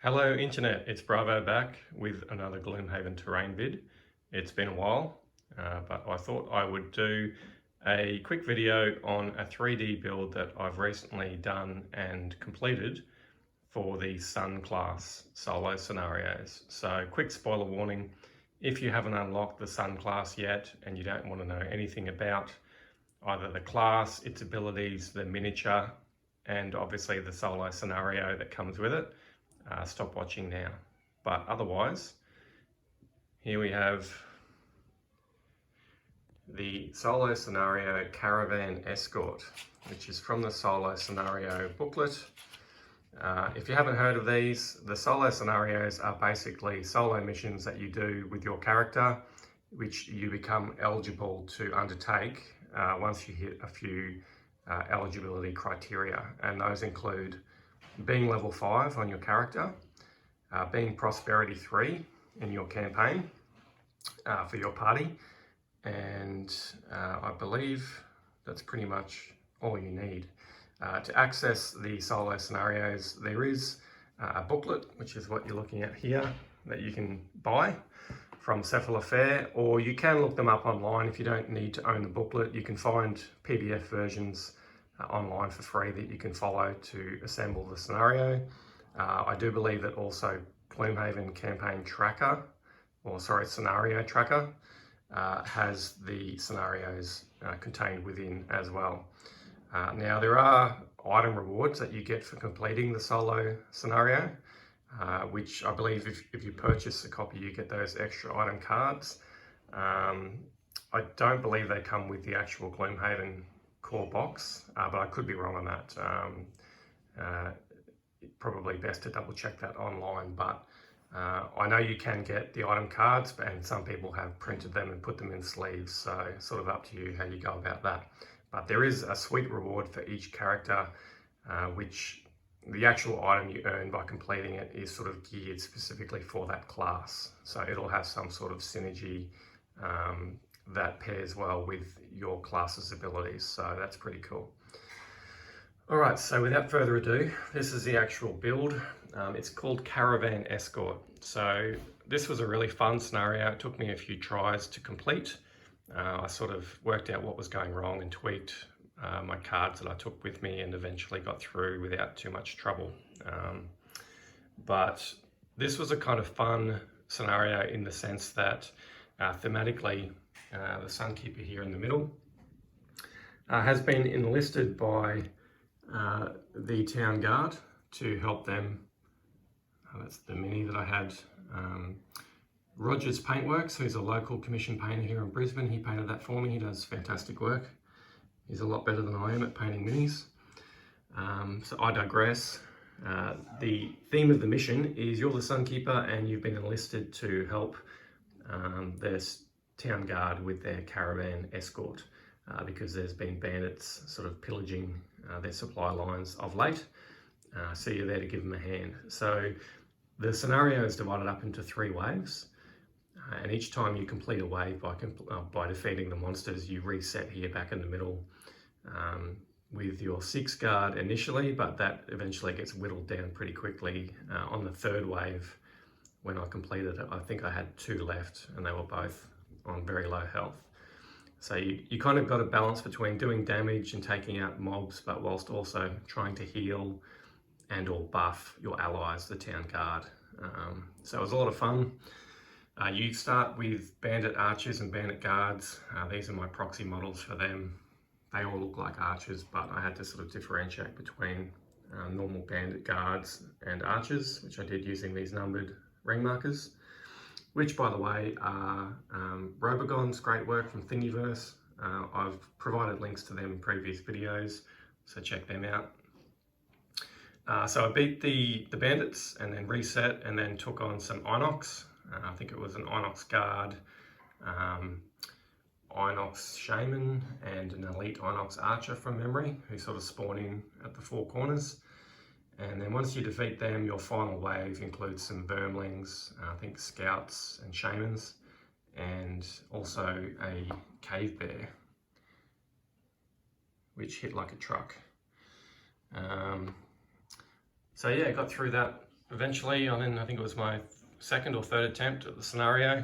Hello Internet, it's Bravo back with another Gloomhaven terrain vid. It's been a while, but I thought I would do a quick video on a 3D build that I've recently done and completed for the Sun Class solo scenarios. So quick spoiler warning, if you haven't unlocked the Sun Class yet and you don't want to know anything about either the class, its abilities, the miniature, and obviously the solo scenario that comes with it, stop watching now. But otherwise, here we have the solo scenario Caravan Escort, which is from the solo scenario booklet. If you haven't heard of these, the solo scenarios are basically solo missions that you do with your character, which you become eligible to undertake once you hit a few eligibility criteria, and those include being level 5 on your character, being prosperity 3 in your campaign for your party, and I believe that's pretty much all you need. To access the solo scenarios, there is a booklet, which is what you're looking at here, that you can buy from Cephalo Fair, or you can look them up online if you don't need to own the booklet. You can find PDF versions online for free that you can follow to assemble the scenario. I do believe that also Gloomhaven Campaign Tracker, Scenario Tracker, has the scenarios contained within as well. Now there are item rewards that you get for completing the solo scenario, which I believe if you purchase a copy you get those extra item cards. I don't believe they come with the actual Gloomhaven core box, but I could be wrong on that. Probably best to double check that online, but I know you can get the item cards, and some people have printed them and put them in sleeves, so sort of up to you how you go about that. But there is a sweet reward for each character, which the actual item you earn by completing it is sort of geared specifically for that class, so it'll have some sort of synergy that pairs well with your class's abilities, so that's pretty cool. Alright, so without further ado, this is the actual build. It's called Caravan Escort. So this was a really fun scenario. It took me a few tries to complete. I sort of worked out what was going wrong and tweaked my cards that I took with me, and eventually got through without too much trouble. But this was a kind of fun scenario in the sense that thematically, the Sunkeeper here in the middle has been enlisted by the town guard to help them. That's the mini that I had. Rogers Paintworks, who's a local commission painter here in Brisbane, he painted that for me. He does fantastic work. He's a lot better than I am at painting minis. So I digress. The theme of the mission is you're the Sunkeeper and you've been enlisted to help their town guard with their caravan escort, because there's been bandits sort of pillaging their supply lines of late. So you're there to give them a hand. So the scenario is divided up into 3 waves, and each time you complete a wave by defeating the monsters, you reset here back in the middle with your 6 guard initially, but that eventually gets whittled down pretty quickly. On the 3rd wave, when I completed it, I think I had 2 left, and they were both on very low health. So you kind of got a balance between doing damage and taking out mobs, but whilst also trying to heal and or buff your allies, the town guard. So it was a lot of fun. You start with bandit archers and bandit guards. These are my proxy models for them. They all look like archers, but I had to sort of differentiate between normal bandit guards and archers, which I did using these numbered ring markers, which by the way are Robogon's great work from Thingiverse. I've provided links to them in previous videos, so check them out. So I beat the bandits and then reset, and then took on some Inox. I think it was an Inox guard, Inox shaman, and an elite Inox archer from memory, who sort of spawn in at the 4 corners. And then once you defeat them, your final wave includes some vermlings, I think scouts and shamans, and also a cave bear, which hit like a truck. So yeah, got through that eventually, I think it was my second or third attempt at the scenario.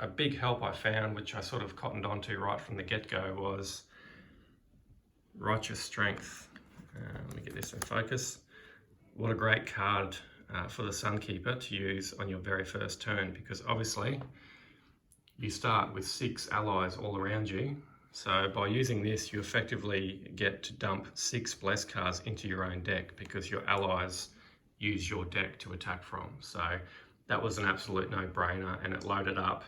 A big help I found, which I sort of cottoned onto right from the get-go, was Righteous Strength. Let me get this in focus. What a great card for the Sunkeeper to use on your very first turn, because obviously you start with 6 allies all around you. So by using this, you effectively get to dump 6 bless cards into your own deck because your allies use your deck to attack from. So that was an absolute no-brainer, and it loaded up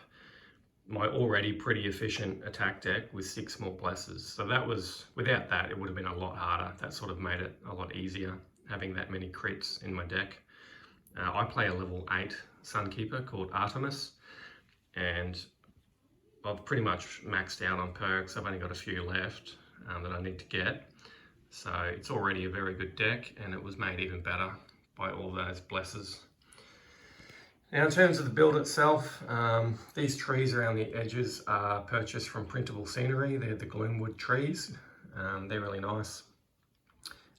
my already pretty efficient attack deck with 6 more blesses. So that was, without that, it would have been a lot harder. That sort of made it a lot easier, having that many crits in my deck. I play a level 8 Sunkeeper called Artemis, and I've pretty much maxed out on perks. I've only got a few left that I need to get. So it's already a very good deck, and it was made even better by all those blesses. Now in terms of the build itself, these trees around the edges are purchased from Printable Scenery. They're the Gloomwood trees. They're really nice.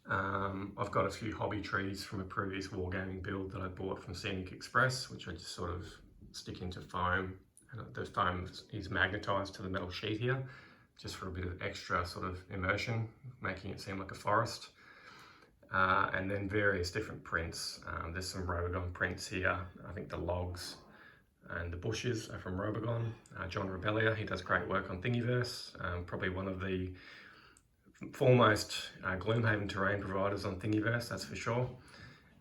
I've got a few hobby trees from a previous wargaming build that I bought from Scenic Express, which I just sort of stick into foam. And the foam is magnetised to the metal sheet here, just for a bit of extra sort of immersion, making it seem like a forest. And then various different prints. There's some Robogon prints here. I think the logs and the bushes are from Robogon. John Rebellia, he does great work on Thingiverse. Probably one of the foremost Gloomhaven terrain providers on Thingiverse, that's for sure.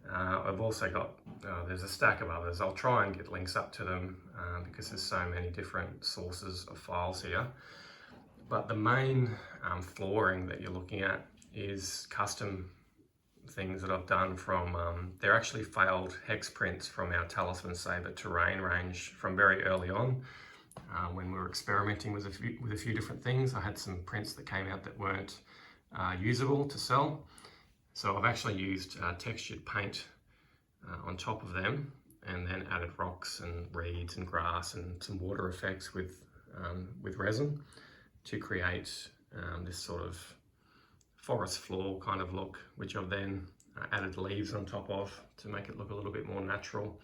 I've also got, there's a stack of others. I'll try and get links up to them because there's so many different sources of files here. But the main flooring that you're looking at is custom things that I've done from, they're actually failed hex prints from our Talisman Saber terrain range from very early on. When we were experimenting with a few different things, I had some prints that came out that weren't usable to sell. So I've actually used textured paint on top of them, and then added rocks and reeds and grass and some water effects with resin to create this sort of forest floor kind of look, which I've then added leaves on top of to make it look a little bit more natural.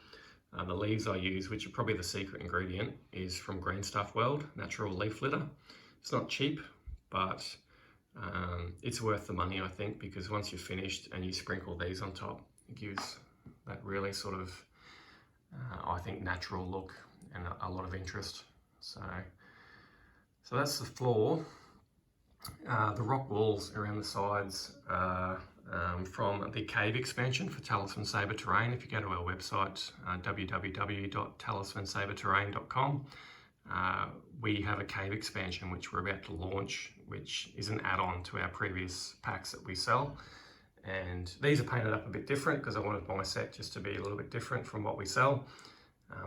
The leaves I use, which are probably the secret ingredient, is from Green Stuff World, natural leaf litter. It's not cheap, but it's worth the money, I think, because once you're finished and you sprinkle these on top, it gives that really sort of, I think, natural look and a lot of interest. So that's the floor. The rock walls around the sides are from the cave expansion for Talisman Saber Terrain. If you go to our website, www.talismansaberterrain.com, we have a cave expansion which we're about to launch, which is an add-on to our previous packs that we sell. And these are painted up a bit different because I wanted my set just to be a little bit different from what we sell.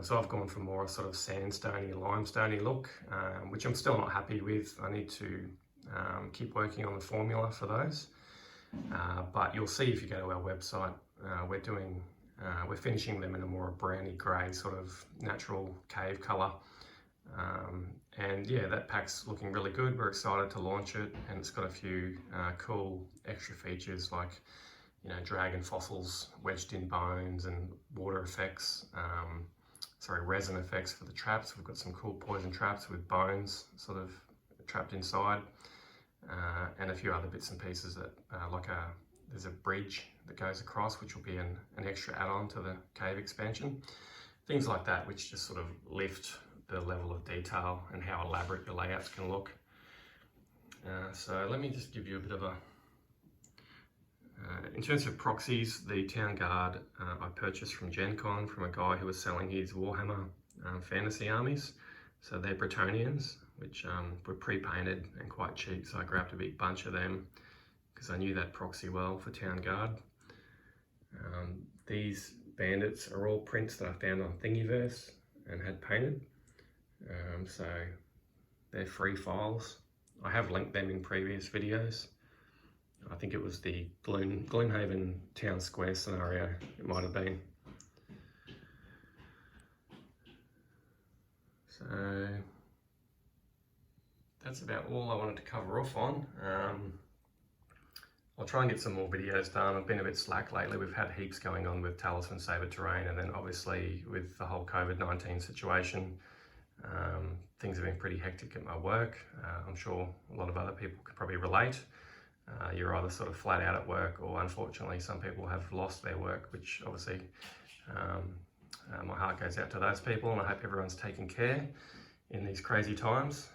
So I've gone for more a sort of sandstony, limestoney look, which I'm still not happy with. I need to keep working on the formula for those. But you'll see if you go to our website, we're finishing them in a more browny grey sort of natural cave colour. And yeah, that pack's looking really good. We're excited to launch it, and it's got a few cool extra features like, you know, dragon fossils wedged in bones and water effects, resin effects for the traps. We've got some cool poison traps with bones sort of trapped inside, and a few other bits and pieces that there's a bridge that goes across, which will be an extra add-on to the cave expansion. Things like that, which just sort of lift the level of detail and how elaborate your layouts can look. So let me just give you a bit of a, in terms of proxies, the Town Guard I purchased from Gen Con from a guy who was selling his Warhammer fantasy armies. So they're Bretonians, which were pre-painted and quite cheap, so I grabbed a big bunch of them because I knew that proxy well for Town Guard. These bandits are all prints that I found on Thingiverse and had painted. So they're free files. I have linked them in previous videos. I think it was the Gloomhaven Town Square scenario, it might have been. So that's about all I wanted to cover off on. I'll try and get some more videos done. I've been a bit slack lately. We've had heaps going on with Talisman Saber Terrain, and then obviously with the whole COVID-19 situation, things have been pretty hectic at my work. I'm sure a lot of other people could probably relate. You're either sort of flat out at work, or unfortunately some people have lost their work, which obviously my heart goes out to those people, and I hope everyone's taking care in these crazy times.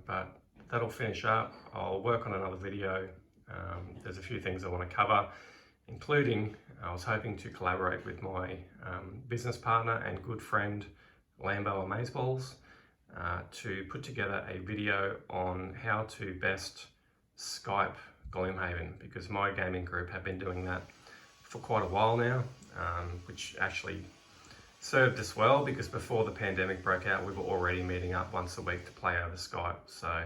But that'll finish up. I'll work on another video. There's a few things I want to cover, including I was hoping to collaborate with my business partner and good friend Lambo Amazeballs to put together a video on how to best Skype Gloomhaven, because my gaming group have been doing that for quite a while now, which actually served us well, because before the pandemic broke out we were already meeting up once a week to play over Skype. So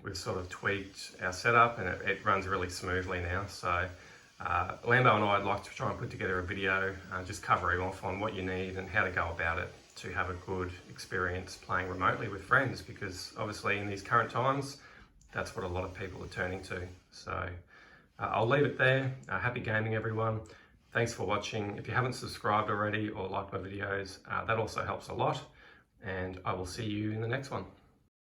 we've sort of tweaked our setup, and it runs really smoothly now. So Lambo and I'd like to try and put together a video just covering off on what you need and how to go about it to have a good experience playing remotely with friends, because obviously in these current times that's what a lot of people are turning to. So I'll leave it there. Happy gaming, everyone. Thanks for watching. If you haven't subscribed already or liked my videos, that also helps a lot, and I will see you in the next one.